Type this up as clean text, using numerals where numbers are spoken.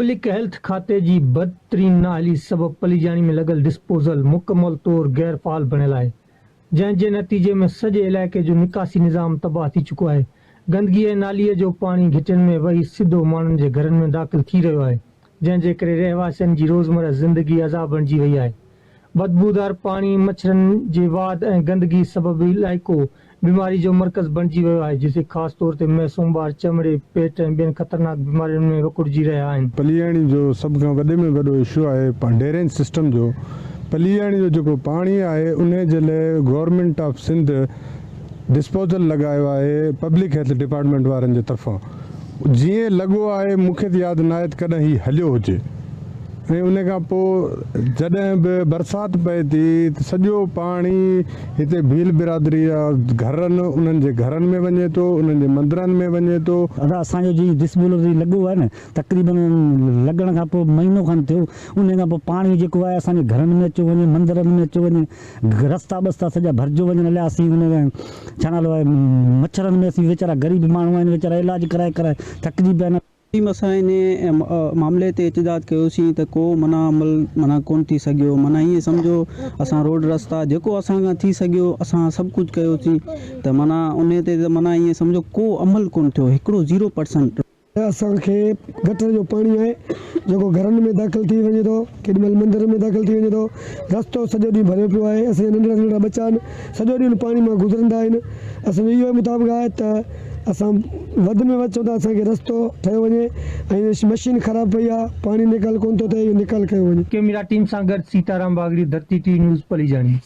Public health खाते जी बदतरीन नाहली सबब पलीजानी में लगल डिस्पोजल मुकम्मल तौर गैर फाल बनियल है, जंहिंजे नतीजे में सॼे इलाइक़े जो निकासी निज़ाम तबाह थी चुको है। गंदगी ऐं नालीअ जो पानी घिटियुनि में वही सिधो माण्हुनि जे घरनि में दाख़िल थी रहियो आहे, जंहिंजे करे रहवासियुनि जी रोज़मर्रा ज़िंदगी अज़ाब बणिजी वई आहे। बदबूदार पानी, मच्छरनि जे वाध ऐं गंदगी सबब इलाइक़ो बीमारी जो मर्कज़ बणिजी वियो आहे, जिसे ख़ासि तौर ते मैसूम ॿार चमड़े, पेट ऐं ॿियनि ख़तरनाक बीमारियुनि में विकुड़जी रहिया आहिनि। पलीआणी जो सभ खां वॾे में वॾो इशू आहे ड्रेनेज सिस्टम जो। पलीआणी जो जेको पाणी आहे उन जे लाइ गवर्नमेंट ऑफ सिंध डिस्पोजल लॻायो आहे पब्लिक हेल्थ डिपार्टमेंट वारनि जे तरफ़ां। जीअं लॻो आहे मूंखे त यादि न आहे त कॾहिं हीउ हलियो हुजे, ऐं उन खां पोइ जॾहिं बि बरसाति पए थी त सॼो पाणी हिते भील बिरादरी जा घरनि उन्हनि जे घरनि में वञे थो, उन्हनि जे मंदरनि में वञे थो। अदा असांजो जी डिस्पोजल लॻो आहे न, तक़रीबन लॻण खां पोइ महीनो खनि थियो। उन खां पोइ पाणी जेको आहे असांजे घरनि में अचो वञे, मंदरनि में अचो वञे, रस्ता बस्ता सॼा भरिजो वञनि। हलिया असीं उन छा नालो आहे मच्छरनि में असीं वीचारा ग़रीब माण्हू आहिनि, वीचारा इलाज कराए कराए थकिजी पिया आहिनि। असां इन मामले ते एतजाज कयोसीं त को अमल कोन थी सघियो। हीअं सम्झो असां रोड रस्ता जेको असां खां थी सघियो असां सभु कुझु कयोसीं, त उन ते ईअं सम्झो को अमल कोन थियो, हिकिड़ो 0%। असांखे गटर जो पाणी आहे जेको घरनि में दाख़िल थी वञे थो, केॾीमहिल मंदर में दाख़िल थी वञे थो। रस्तो सॼो ॾींहुं भरियो पियो आहे। असांजा नंढड़ा नंढड़ा बच्चा आहिनि, सॼो ॾींहुं पाणी मां गुज़रंदा आहिनि। असांजो इहो मुताबिक़ आहे त असां वधि में वधि चऊं था असांखे रस्तो ठहियो वञे, ऐं मशीन ख़राबु पई आहे, पाणी निकाल कोन थो थिए, इहो निकाल कयो वञे। कैमरा टीम सां गॾु सीताराम बागड़ी, धरती टीवी न्यूज़, पलीजानी।